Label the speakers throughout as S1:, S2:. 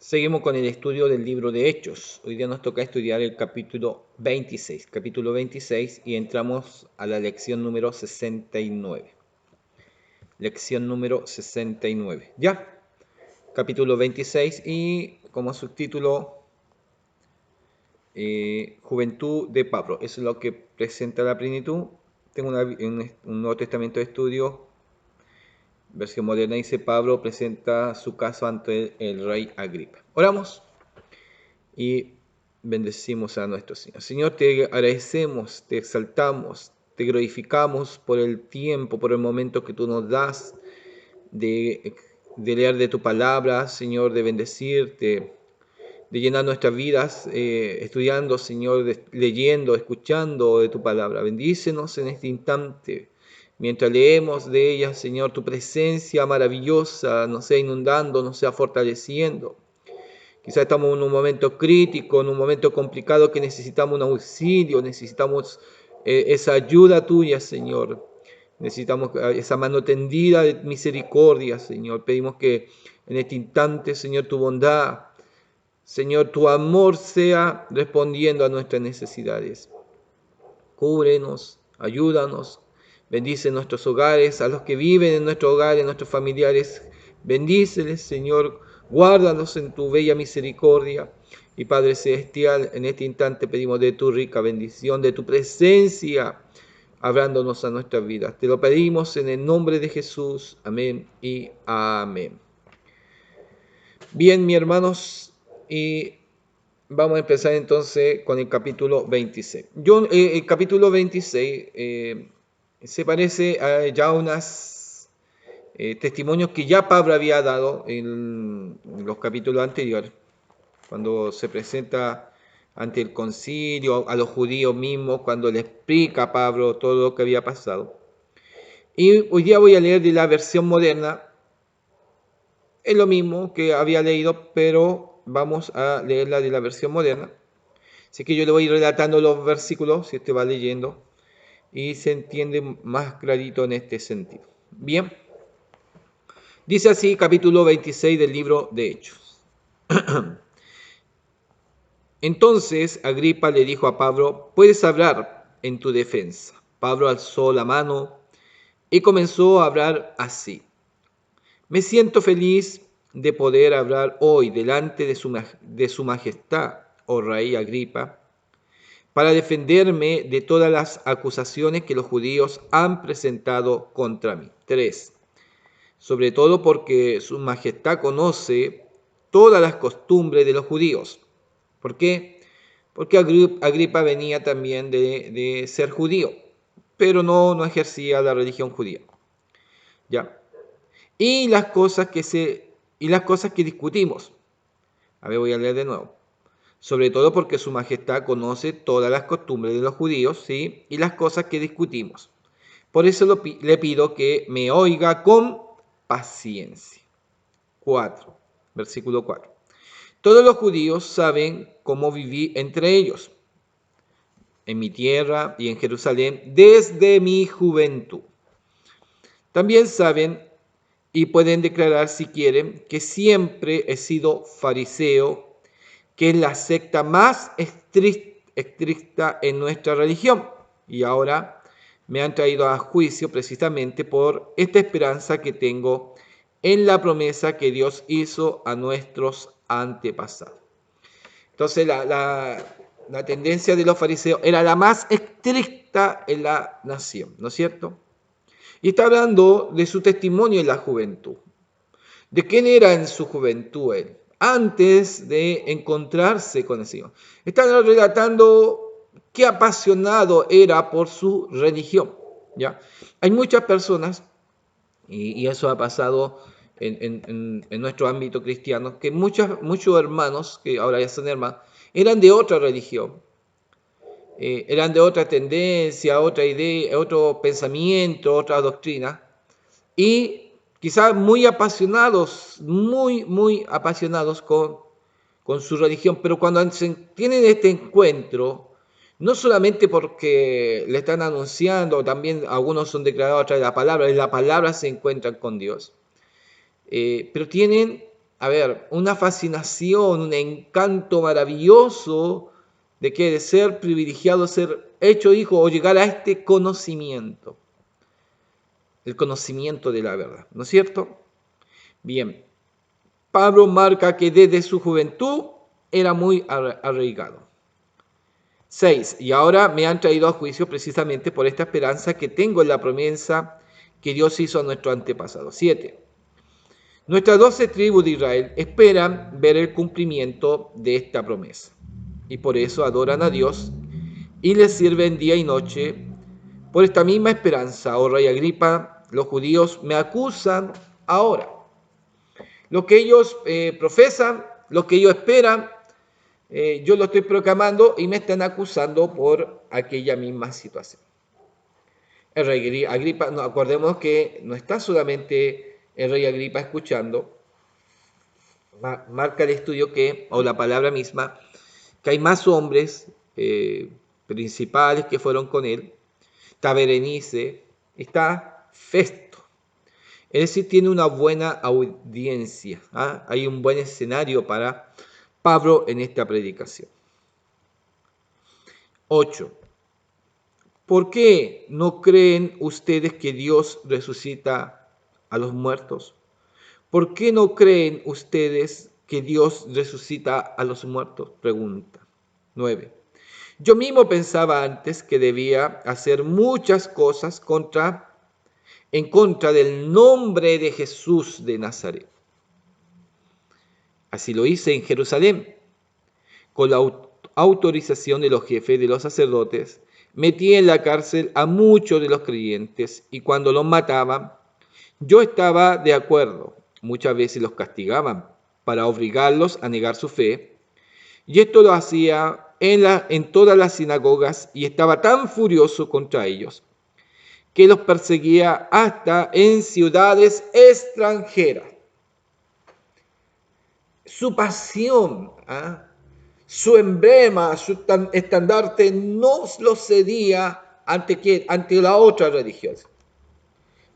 S1: Seguimos con el estudio del libro de Hechos. Hoy día nos toca estudiar el capítulo 26, y entramos a la lección número 69. Lección número 69. Ya, capítulo 26 y como subtítulo Juventud de Pablo. Eso es lo que presenta la plenitud. Tengo un Nuevo Testamento de estudio, versión moderna, dice Pablo presenta su caso ante el rey Agripa. Oramos y bendecimos a nuestro Señor. Señor, te agradecemos, te exaltamos, te glorificamos por el tiempo, por el momento que tú nos das de leer de tu palabra, Señor, de bendecirte, de llenar nuestras vidas estudiando, Señor, leyendo, escuchando de tu palabra. Bendícenos en este instante. Mientras leemos de ella, Señor, tu presencia maravillosa nos sea inundando, nos sea fortaleciendo. Quizás estamos en un momento crítico, en un momento complicado que necesitamos un auxilio, necesitamos esa ayuda tuya, Señor. Necesitamos esa mano tendida de misericordia, Señor. Pedimos que en este instante, Señor, tu bondad, Señor, tu amor sea respondiendo a nuestras necesidades. Cúbrenos, ayúdanos, bendice nuestros hogares, a los que viven en nuestros hogares, nuestros familiares. Bendíceles, Señor, guárdalos en tu bella misericordia. Y Padre Celestial, en este instante pedimos de tu rica bendición, de tu presencia, hablándonos a nuestras vidas. Te lo pedimos en el nombre de Jesús. Amén y amén. Bien, mis hermanos, y vamos a empezar entonces con el capítulo 26. El capítulo 26 se parece a ya unos testimonios que ya Pablo había dado en los capítulos anteriores, cuando se presenta ante el concilio, a los judíos mismos, cuando le explica a Pablo todo lo que había pasado. Y hoy día voy a leer de la versión moderna. Es lo mismo que había leído, pero vamos a leerla de la versión moderna. Así que yo le voy a ir relatando los versículos, si usted va leyendo, y se entiende más clarito en este sentido. Bien, dice así capítulo 26 del libro de Hechos. Entonces Agripa le dijo a Pablo: puedes hablar en tu defensa. Pablo alzó la mano y comenzó a hablar así: me siento feliz de poder hablar hoy delante de su majestad, oh rey Agripa, para defenderme de todas las acusaciones que los judíos han presentado contra mí. 3. Sobre todo porque su majestad conoce todas las costumbres de los judíos. ¿Por qué? Porque Agripa venía también de ser judío, pero no ejercía la religión judía. ¿Ya? Y las cosas que discutimos. A ver, voy a leer de nuevo. Sobre todo porque su majestad conoce todas las costumbres de los judíos, ¿sí? Y las cosas que discutimos. Por eso le pido que me oiga con paciencia. 4. Versículo 4. Todos los judíos saben cómo viví entre ellos, en mi tierra y en Jerusalén, desde mi juventud. También saben y pueden declarar, si quieren, que siempre he sido fariseo, que es la secta más estricta en nuestra religión. Y ahora me han traído a juicio precisamente por esta esperanza que tengo en la promesa que Dios hizo a nuestros antepasados. Entonces la tendencia de los fariseos era la más estricta en la nación, ¿no es cierto? Y está hablando de su testimonio en la juventud. ¿De quién era en su juventud él? Antes de encontrarse con el Señor. Está relatando qué apasionado era por su religión. ¿Ya? Hay muchas personas, y eso ha pasado en nuestro ámbito cristiano, que muchos hermanos, que ahora ya son hermanos, eran de otra religión. Eran de otra tendencia, otra idea, otro pensamiento, otra doctrina, y quizás muy apasionados con su religión, pero cuando tienen este encuentro, no solamente porque le están anunciando, también algunos son declarados a través de la palabra, en la palabra se encuentran con Dios, pero tienen a ver, una fascinación, un encanto maravilloso de que de ser privilegiado, ser hecho hijo o llegar a este conocimiento, el conocimiento de la verdad, ¿no es cierto? Bien, Pablo marca que desde su juventud era muy arraigado. 6. Y ahora me han traído a juicio precisamente por esta esperanza que tengo en la promesa que Dios hizo a nuestros antepasados. 7. Nuestras 12 tribus de Israel esperan ver el cumplimiento de esta promesa y por eso adoran a Dios y le sirven día y noche. Por esta misma esperanza, oh rey Agripa, los judíos me acusan ahora. Lo que ellos profesan, lo que ellos esperan, yo lo estoy proclamando y me están acusando por aquella misma situación. El rey Agripa, no, acordemos que no está solamente el rey Agripa escuchando, marca el estudio que, o la palabra misma, que hay más hombres principales que fueron con él. Está Berenice, está Festo. Es decir, tiene una buena audiencia. ¿Ah? Hay un buen escenario para Pablo en esta predicación. 8. ¿Por qué no creen ustedes que Dios resucita a los muertos? ¿Por qué no creen ustedes que Dios resucita a los muertos? Pregunta. 9. Yo mismo pensaba antes que debía hacer muchas cosas en contra del nombre de Jesús de Nazaret. Así lo hice en Jerusalén, con la autorización de los jefes de los sacerdotes. Metí en la cárcel a muchos de los creyentes y cuando los mataban, yo estaba de acuerdo. Muchas veces los castigaban para obligarlos a negar su fe. Y esto lo hacía en todas las sinagogas y estaba tan furioso contra ellos que los perseguía hasta en ciudades extranjeras. Su pasión, su emblema, su estandarte no lo cedía ante la otra religión.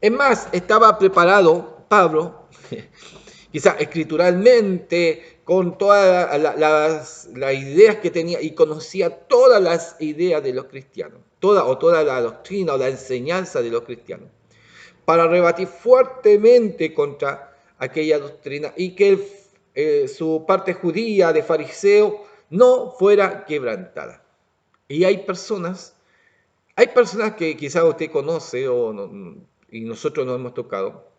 S1: Es más, estaba preparado Pablo, quizás escrituralmente, con todas las ideas que tenía y conocía todas las ideas de los cristianos, toda la doctrina o la enseñanza de los cristianos, para rebatir fuertemente contra aquella doctrina y que su parte judía de fariseo no fuera quebrantada. Y hay personas que quizás usted conoce y nosotros nos hemos tocado,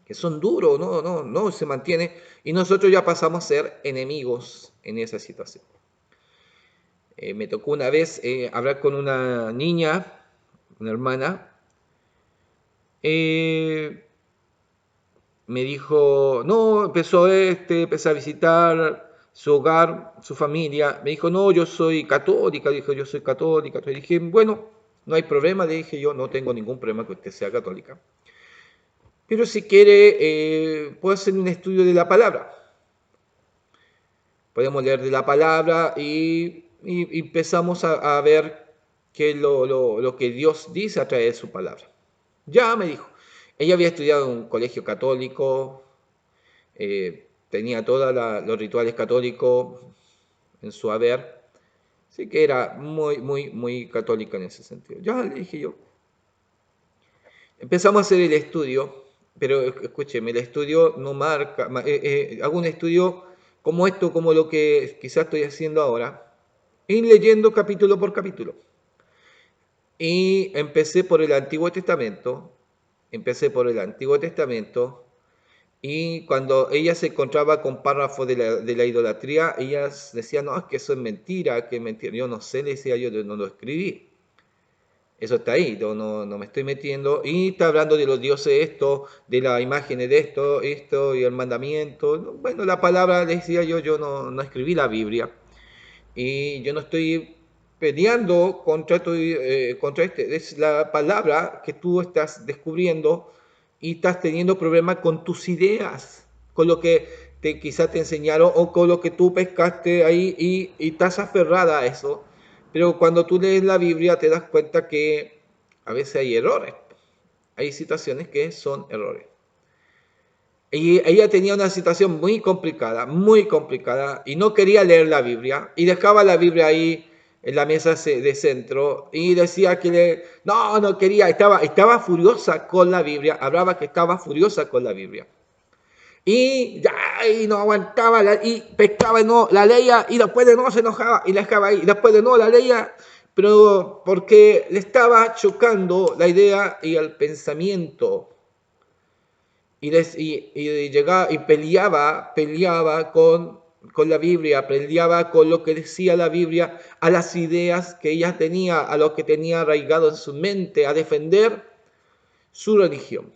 S1: que son duros, no se mantiene, y nosotros ya pasamos a ser enemigos en esa situación. Me tocó una vez hablar con una niña, una hermana, me dijo, no, empecé a visitar su hogar, su familia, me dijo, no, yo soy católica, dijo, yo soy católica, y dije, bueno, no hay problema, le dije yo, no tengo ningún problema que usted sea católica. Pero si quiere, puedo hacer un estudio de la palabra. Podemos leer de la palabra y empezamos a ver qué es lo que Dios dice a través de su palabra. Ya me dijo. Ella había estudiado en un colegio católico, tenía todos los rituales católicos en su haber, así que era muy, muy, muy católica en ese sentido. Ya le dije yo. Empezamos a hacer el estudio, pero escúcheme, el estudio no marca, hago un estudio como esto, como lo que quizás estoy haciendo ahora, y leyendo capítulo por capítulo. Y empecé por el Antiguo Testamento, y cuando ella se encontraba con párrafos de la idolatría, ellas decían, no, es que eso es mentira, que es mentira. Yo no sé, le decía yo no lo escribí. Eso está ahí, no me estoy metiendo. Y está hablando de los dioses esto, de las imágenes de esto y el mandamiento. Bueno, la palabra, le decía yo no escribí la Biblia. Y yo no estoy peleando contra es la palabra que tú estás descubriendo y estás teniendo problemas con tus ideas, con lo que quizás te enseñaron o con lo que tú pescaste ahí y estás aferrada a eso. Pero cuando tú lees la Biblia te das cuenta que a veces hay errores, hay situaciones que son errores. Y ella tenía una situación muy complicada, y no quería leer la Biblia, y dejaba la Biblia ahí en la mesa de centro, y decía que no quería, estaba furiosa con la Biblia, hablaba que estaba furiosa con la Biblia. Y ya, y no aguantaba, y pescaba, y no, la leía, y después de no se enojaba, y la dejaba ahí, y después de no la leía, pero porque le estaba chocando la idea y el pensamiento. Y llegaba y peleaba con la Biblia, peleaba con lo que decía la Biblia, a las ideas que ella tenía, a lo que tenía arraigado en su mente, a defender su religión.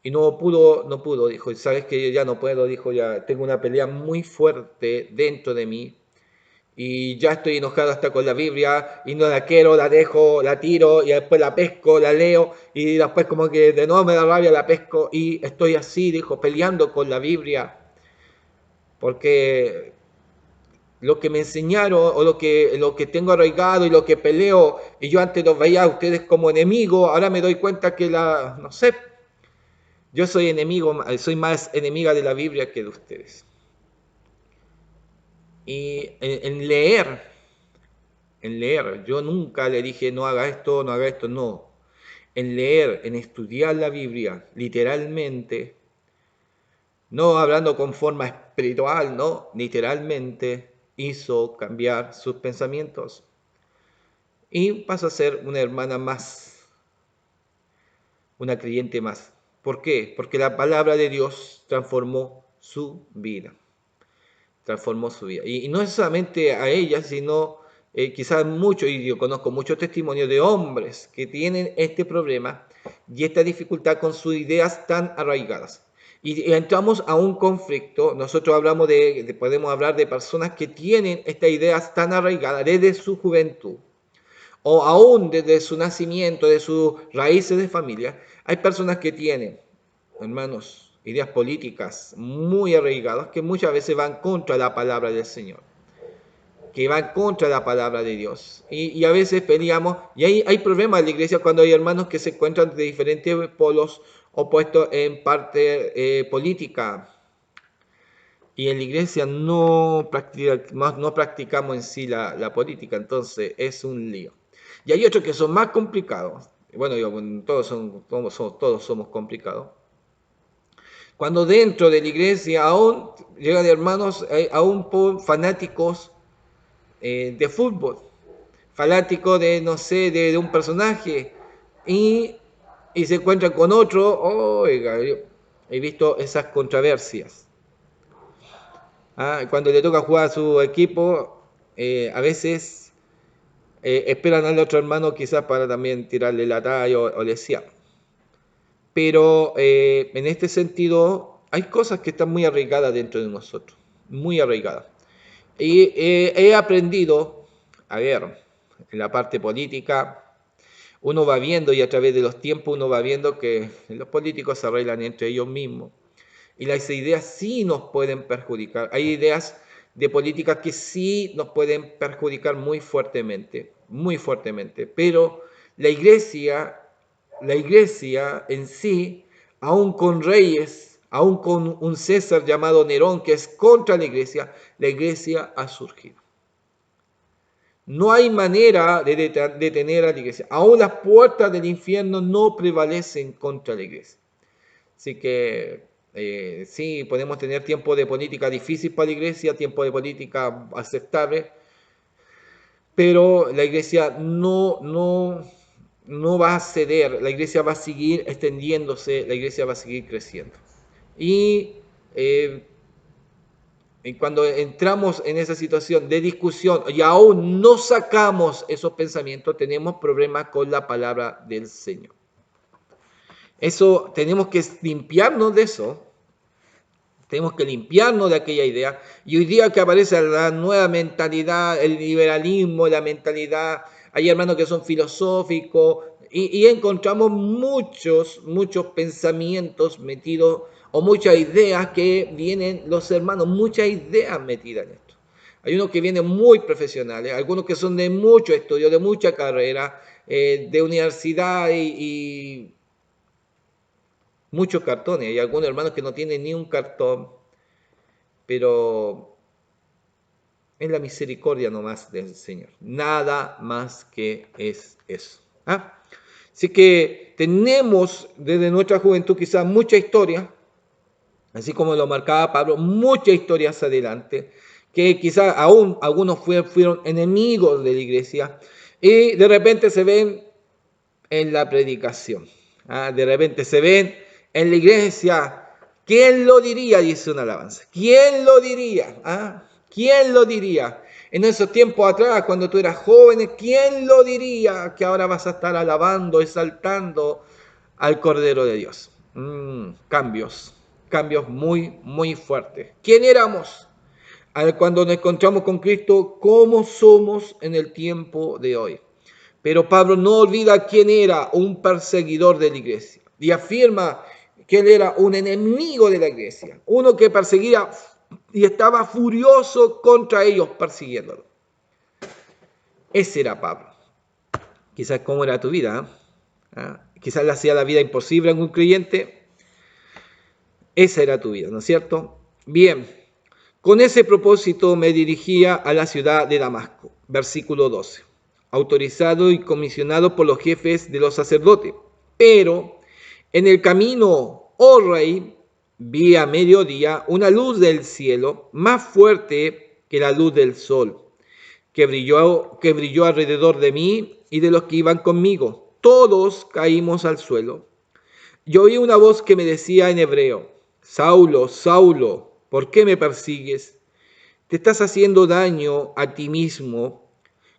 S1: Y no pudo, dijo, sabes que ya no puedo, dijo, ya tengo una pelea muy fuerte dentro de mí, y ya estoy enojado hasta con la Biblia, y no la quiero, la dejo, la tiro, y después la pesco, la leo, y después como que de nuevo me da rabia, la pesco, y estoy así, dijo, peleando con la Biblia, porque lo que me enseñaron, o lo que tengo arraigado y lo que peleo, y yo antes los veía a ustedes como enemigos, ahora me doy cuenta que no sé, yo soy más enemiga de la Biblia que de ustedes. Y en leer, yo nunca le dije no haga esto, no. En leer, en estudiar la Biblia, literalmente, no hablando con forma espiritual, no, literalmente hizo cambiar sus pensamientos. Y pasó a ser una hermana más, una creyente más. ¿Por qué? Porque la palabra de Dios transformó su vida. Y no es solamente a ella, sino quizás muchos, y yo conozco muchos testimonios de hombres que tienen este problema y esta dificultad con sus ideas tan arraigadas. Y entramos a un conflicto. Nosotros podemos hablar de personas que tienen estas ideas tan arraigadas desde su juventud, o aún desde su nacimiento, de sus raíces de familia. Hay personas que tienen, hermanos, ideas políticas muy arraigadas que muchas veces van contra la palabra del Señor, que van contra la palabra de Dios. Y a veces peleamos, y hay problemas en la iglesia cuando hay hermanos que se encuentran de diferentes polos opuestos en parte política. Y en la iglesia no practicamos en sí la política, entonces es un lío. Y hay otros que son más complicados. Bueno, todos somos complicados. Cuando dentro de la iglesia aún llegan hermanos, aún fanáticos de fútbol, fanáticos de, no sé, de un personaje, y, y se encuentran con otro. Oiga, yo he visto esas controversias. Cuando le toca jugar a su equipo, a veces esperan al otro hermano quizás para también tirarle la talla o lesear. Pero en este sentido hay cosas que están muy arraigadas dentro de nosotros, muy arraigadas. Y he aprendido, a ver, en la parte política, uno va viendo, y a través de los tiempos uno va viendo que los políticos se arreglan entre ellos mismos. Y las ideas sí nos pueden perjudicar. Hay ideas de política que sí nos pueden perjudicar muy fuertemente. Pero la iglesia en sí, aún con reyes, aún con un César llamado Nerón que es contra la iglesia ha surgido. No hay manera de detener a la iglesia. Aún las puertas del infierno no prevalecen contra la iglesia. Así que sí, podemos tener tiempo de política difícil para la iglesia, tiempo de política aceptable, pero la iglesia no va a ceder, la iglesia va a seguir extendiéndose, la iglesia va a seguir creciendo. Y cuando entramos en esa situación de discusión y aún no sacamos esos pensamientos, tenemos problemas con la palabra del Señor. Eso, tenemos que limpiarnos de eso. Tenemos que limpiarnos de aquella idea. Y hoy día que aparece la nueva mentalidad, el liberalismo, la mentalidad, hay hermanos que son filosóficos, y encontramos muchos pensamientos metidos, o muchas ideas que vienen los hermanos, muchas ideas metidas en esto. Hay unos que vienen muy profesionales, algunos que son de mucho estudio, de mucha carrera, de universidad, y muchos cartones. Hay algunos hermanos que no tienen ni un cartón, pero es la misericordia nomás del Señor. Nada más que es eso. ¿Ah? Así que tenemos desde nuestra juventud quizás mucha historia, así como lo marcaba Pablo, muchas historias adelante, que quizás aún algunos fueron enemigos de la iglesia y de repente se ven en la predicación. ¿Ah? De repente se ven en la iglesia. ¿Quién lo diría? Dice una alabanza. ¿Quién lo diría? ¿Ah? ¿Quién lo diría? En esos tiempos atrás, cuando tú eras joven, ¿quién lo diría que ahora vas a estar alabando, exaltando al Cordero de Dios? Cambios muy, muy fuertes. ¿Quién éramos cuando nos encontramos con Cristo? ¿Cómo somos en el tiempo de hoy? Pero Pablo no olvida quién era un perseguidor de la iglesia y afirma que él era un enemigo de la iglesia, uno que perseguía y estaba furioso contra ellos persiguiéndolo. Ese era Pablo. Quizás cómo era tu vida, quizás le hacía la vida imposible a un creyente. Esa era tu vida, ¿no es cierto? Bien, con ese propósito me dirigía a la ciudad de Damasco, versículo 12, autorizado y comisionado por los jefes de los sacerdotes. Pero en el camino, oh rey, vi a mediodía una luz del cielo más fuerte que la luz del sol, que brilló alrededor de mí y de los que iban conmigo. Todos caímos al suelo. Yo oí una voz que me decía en hebreo: Saulo, Saulo, ¿por qué me persigues? Te estás haciendo daño a ti mismo,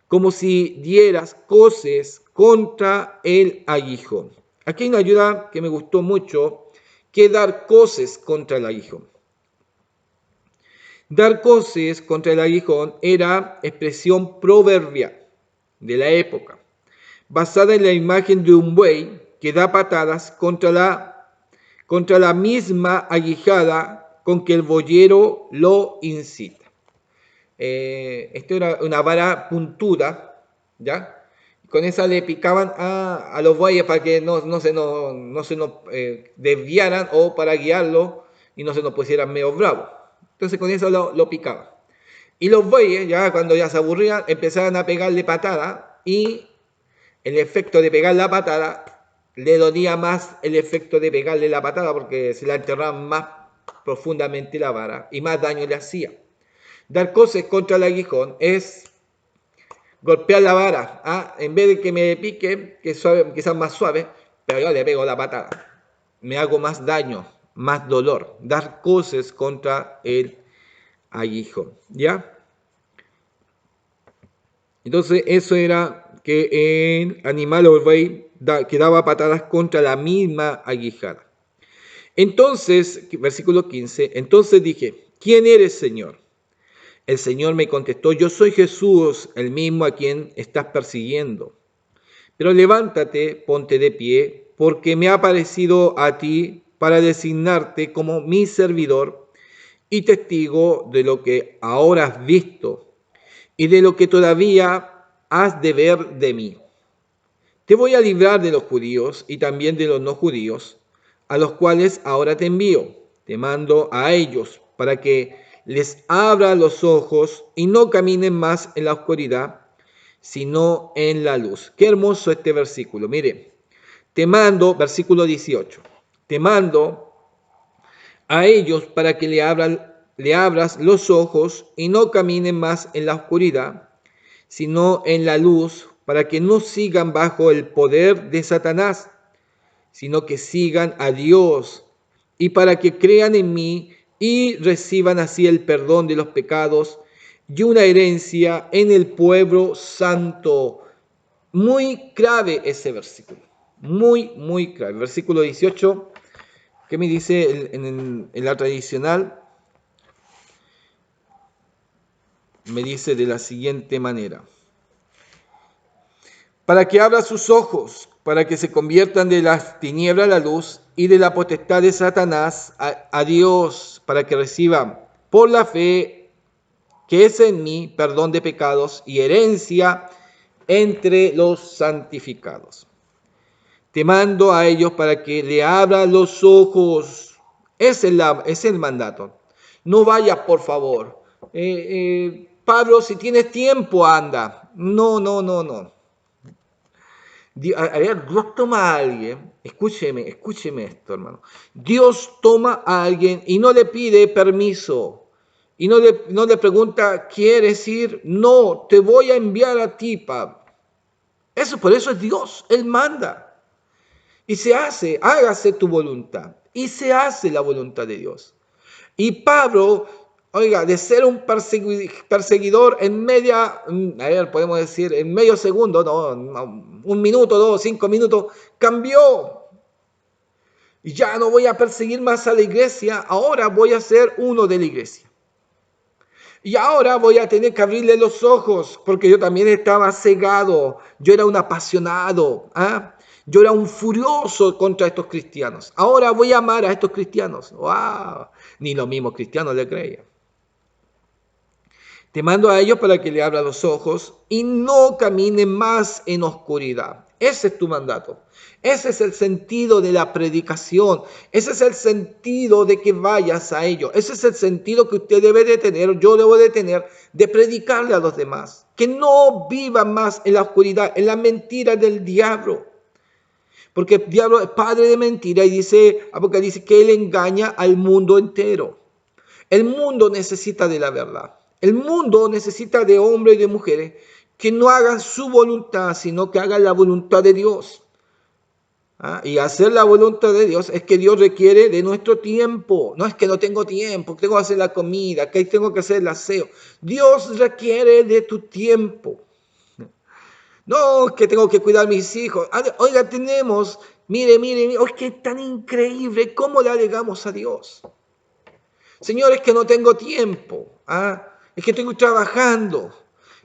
S1: como si dieras coces contra el aguijón. Aquí hay una ayuda que me gustó mucho, que dar coces contra el aguijón. Dar coces contra el aguijón era expresión proverbial de la época, basada en la imagen de un buey que da patadas contra la misma aguijada con que el boyero lo incita. Esto era una vara puntuda, ¿ya? Con esa le picaban a los bueyes para que no se nos desviaran o para guiarlo y no se nos pusieran medio bravos. Entonces con eso lo picaban. Y los bueyes, ya cuando ya se aburrían, empezaban a pegarle patada y el efecto de pegar la patada le dolía más el efecto de pegarle la patada porque se la enterraban más profundamente la vara y más daño le hacía. Dar coces contra el aguijón es golpear la vara. En vez de que me pique, que suave, quizás más suave, pero yo le pego la patada. Me hago más daño, más dolor. Dar coces contra el aguijón. ¿Ya? Entonces eso era que el animal o el buey que daba patadas contra la misma aguijada. Entonces, versículo 15, entonces dije: ¿quién eres, Señor? El Señor me contestó: yo soy Jesús, el mismo a quien estás persiguiendo. Pero levántate, ponte de pie, porque me ha parecido a ti para designarte como mi servidor y testigo de lo que ahora has visto y de lo que todavía has de ver de mí. Te voy a librar de los judíos y también de los no judíos, a los cuales ahora te envío. Te mando a ellos para que les abra los ojos y no caminen más en la oscuridad, sino en la luz. Qué hermoso este versículo. Mire, te mando, versículo 18, te mando a ellos para que le abras los ojos y no caminen más en la oscuridad, sino en la luz, para que no sigan bajo el poder de Satanás, sino que sigan a Dios, y para que crean en mí y reciban así el perdón de los pecados y una herencia en el pueblo santo. Muy clave ese versículo, muy, muy clave. Versículo 18, ¿qué me dice en la tradicional? Me dice de la siguiente manera: para que abra sus ojos, para que se conviertan de las tinieblas a la luz y de la potestad de Satanás a Dios, para que reciban por la fe que es en mí perdón de pecados y herencia entre los santificados. Te mando a ellos para que le abran los ojos. Es el mandato. No vayas, por favor. Pablo, si tienes tiempo, anda. No, no, no, no. A ver, Dios toma a alguien, escúcheme esto, hermano. Dios toma a alguien y no le pide permiso. Y no le pregunta, ¿quieres ir? No, te voy a enviar a ti, Pablo. Por eso es Dios, Él manda. Y se hace, hágase tu voluntad. Y se hace la voluntad de Dios. Y Pablo, oiga, de ser un perseguidor en podemos decir, en medio segundo, no, 1 minuto, 2, 5 minutos, cambió. Y ya no voy a perseguir más a la iglesia, ahora voy a ser uno de la iglesia. Y ahora voy a tener que abrirle los ojos, porque yo también estaba cegado, yo era un apasionado, yo era un furioso contra estos cristianos. Ahora voy a amar a estos cristianos. ¡Wow! Ni los mismos cristianos le creían. Te mando a ellos para que le abra los ojos y no caminen más en oscuridad. Ese es tu mandato. Ese es el sentido de la predicación. Ese es el sentido de que vayas a ellos. Ese es el sentido que usted debe de tener, yo debo de tener, de predicarle a los demás. Que no vivan más en la oscuridad, en la mentira del diablo. Porque el diablo es padre de mentira y dice Apocalipsis que él engaña al mundo entero. El mundo necesita de la verdad. El mundo necesita de hombres y de mujeres que no hagan su voluntad, sino que hagan la voluntad de Dios. Y hacer la voluntad de Dios es que Dios requiere de nuestro tiempo. No es que no tengo tiempo, que tengo que hacer la comida, que tengo que hacer el aseo. Dios requiere de tu tiempo. No, es que tengo que cuidar a mis hijos. Oiga, mire, es que es tan increíble cómo le alegamos a Dios. Señor, es que no tengo tiempo, es que estoy trabajando,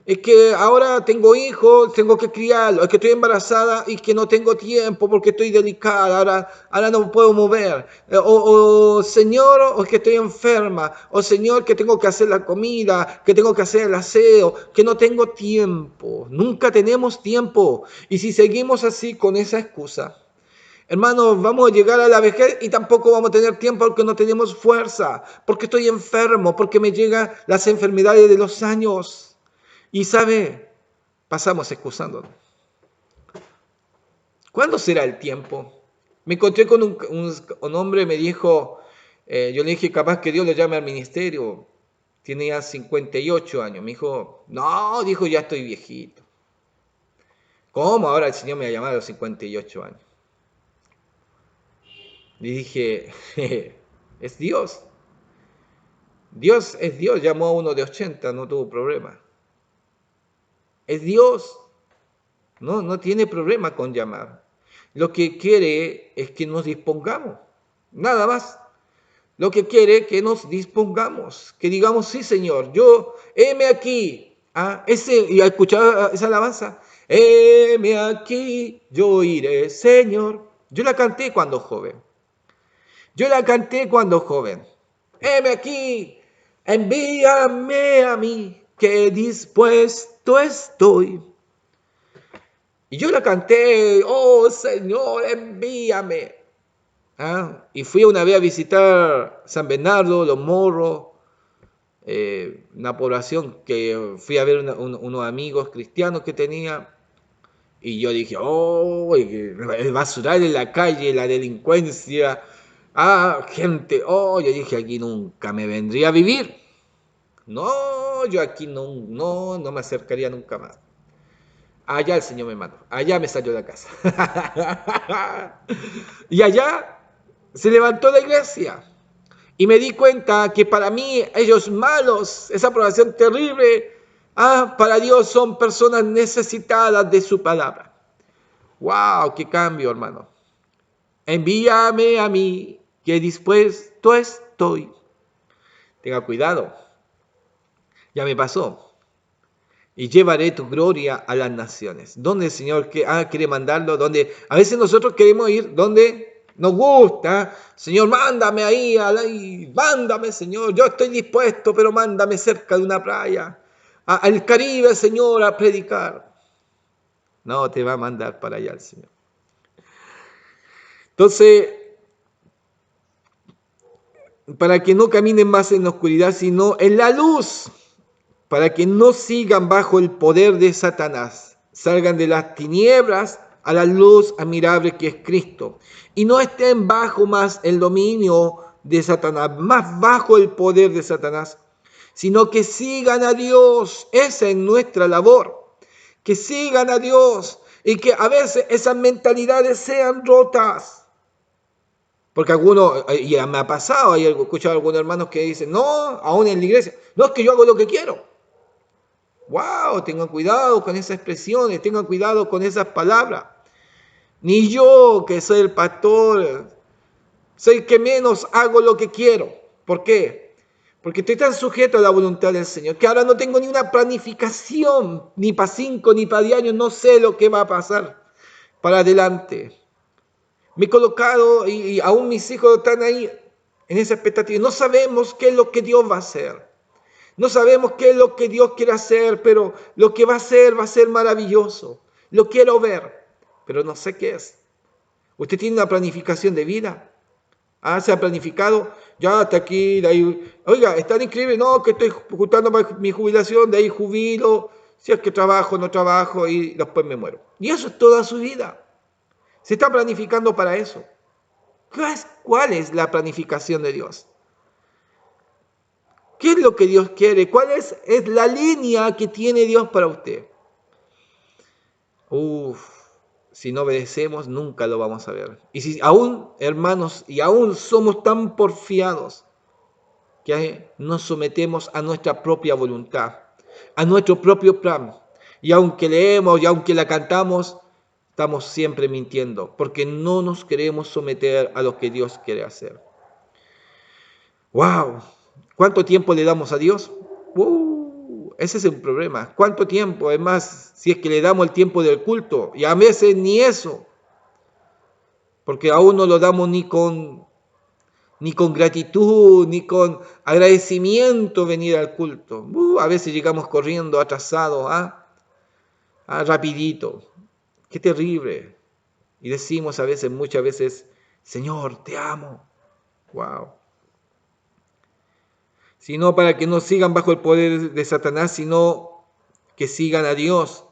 S1: es que ahora tengo hijos, tengo que criarlos, es que estoy embarazada y que no tengo tiempo porque estoy delicada, ahora no puedo mover, Señor, o es que estoy enferma, o Señor, que tengo que hacer la comida, que tengo que hacer el aseo, que no tengo tiempo, nunca tenemos tiempo. Y si seguimos así con esa excusa, hermanos, vamos a llegar a la vejez y tampoco vamos a tener tiempo porque no tenemos fuerza, porque estoy enfermo, porque me llegan las enfermedades de los años. Y sabe, pasamos excusándonos. ¿Cuándo será el tiempo? Me encontré con un hombre, me dijo, yo le dije, capaz que Dios lo llame al ministerio. Tenía 58 años. Me dijo, no, dijo, ya estoy viejito. ¿Cómo ahora el Señor me ha llamado a los 58 años? Le dije, es Dios. Dios es Dios, llamó a uno de 80, no tuvo problema. Es Dios, no tiene problema con llamar. Lo que quiere es que nos dispongamos, nada más. Lo que quiere es que nos dispongamos, que digamos, sí Señor, yo, heme aquí. Y a escuchar esa alabanza, heme aquí, yo iré, Señor. Yo la canté cuando joven. Heme aquí, envíame a mí, que dispuesto estoy. Y yo la canté, oh Señor, envíame. Y fui una vez a visitar San Bernardo, Los Morros, una población que fui a ver unos amigos cristianos que tenía. Y yo dije, oh, el basural en la calle, la delincuencia. Gente, yo dije, aquí nunca me vendría a vivir. No, yo aquí no me acercaría nunca más. Allá el Señor me mandó, allá me salió de la casa. Y allá se levantó la iglesia. Y me di cuenta que para mí, ellos malos, esa aprobación terrible, para Dios son personas necesitadas de su palabra. ¡Wow! ¡Qué cambio, hermano! Envíame a mí, que dispuesto estoy. Tenga cuidado. Ya me pasó. Y llevaré tu gloria a las naciones. ¿Dónde el Señor quiere mandarlo? ¿Dónde? A veces nosotros queremos ir donde nos gusta. Señor, mándame ahí, mándame, Señor. Yo estoy dispuesto, pero mándame cerca de una playa. Al Caribe, Señor, a predicar. No, te va a mandar para allá el Señor. Entonces, para que no caminen más en la oscuridad, sino en la luz, para que no sigan bajo el poder de Satanás, salgan de las tinieblas a la luz admirable que es Cristo, y no estén bajo más el dominio de Satanás, más bajo el poder de Satanás, sino que sigan a Dios. Esa es nuestra labor, que sigan a Dios y que a veces esas mentalidades sean rotas. Porque algunos, y me ha pasado, he escuchado a algunos hermanos que dicen, no, aún en la iglesia, no, es que yo hago lo que quiero. Wow, tengan cuidado con esas expresiones, tengan cuidado con esas palabras. Ni yo, que soy el pastor, soy el que menos hago lo que quiero. ¿Por qué? Porque estoy tan sujeto a la voluntad del Señor que ahora no tengo ni una planificación, ni para 5, ni para 10 años, no sé lo que va a pasar para adelante. Me he colocado y aún mis hijos están ahí en esa expectativa. No sabemos qué es lo que Dios va a hacer. No sabemos qué es lo que Dios quiere hacer, pero lo que va a ser maravilloso. Lo quiero ver, pero no sé qué es. ¿Usted tiene una planificación de vida? Ah, ¿se ha planificado? Ya hasta aquí, de ahí. Oiga, es tan increíble, no, que estoy juntando mi jubilación, de ahí jubilo, si es que trabajo, no trabajo y después me muero. Y eso es toda su vida. Se está planificando para eso. ¿Cuál es la planificación de Dios? ¿Qué es lo que Dios quiere? ¿Cuál es la línea que tiene Dios para usted? Si no obedecemos, nunca lo vamos a ver. Y si aún, hermanos, y aún somos tan porfiados que nos sometemos a nuestra propia voluntad, a nuestro propio plan. Y aunque leemos y aunque la cantamos, estamos siempre mintiendo, porque no nos queremos someter a lo que Dios quiere hacer. ¡Wow! ¿Cuánto tiempo le damos a Dios? Ese es el problema. ¿Cuánto tiempo? Es más, si es que le damos el tiempo del culto, y a veces ni eso, porque aún no lo damos ni con gratitud, ni con agradecimiento venir al culto. A veces llegamos corriendo, atrasados, rapidito. Qué terrible. Y decimos a veces, muchas veces, Señor, te amo. Wow. Sino para que no sigan bajo el poder de Satanás, sino que sigan a Dios.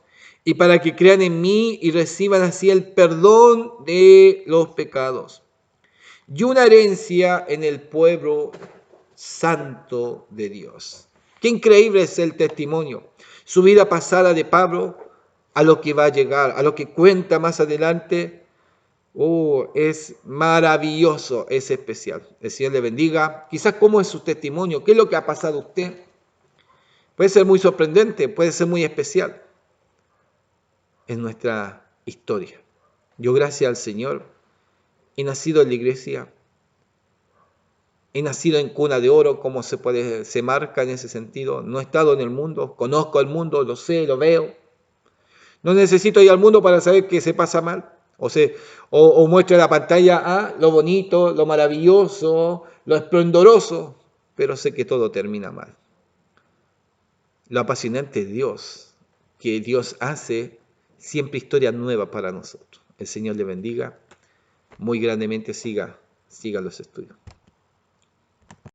S1: Y para que crean en mí y reciban así el perdón de los pecados. Y una herencia en el pueblo santo de Dios. Qué increíble es el testimonio. Su vida pasada de Pablo a lo que va a llegar, a lo que cuenta más adelante. Es maravilloso, es especial. El Señor le bendiga. Quizás cómo es su testimonio, qué es lo que ha pasado a usted. Puede ser muy sorprendente, puede ser muy especial. Es nuestra historia. Yo, gracias al Señor, he nacido en la iglesia. He nacido en cuna de oro, como se marca en ese sentido. No he estado en el mundo, conozco el mundo, lo sé, lo veo. No necesito ir al mundo para saber que se pasa mal. O muestra la pantalla lo bonito, lo maravilloso, lo esplendoroso, pero sé que todo termina mal. Lo apasionante es Dios, que Dios hace siempre historias nuevas para nosotros. El Señor le bendiga, muy grandemente siga los estudios.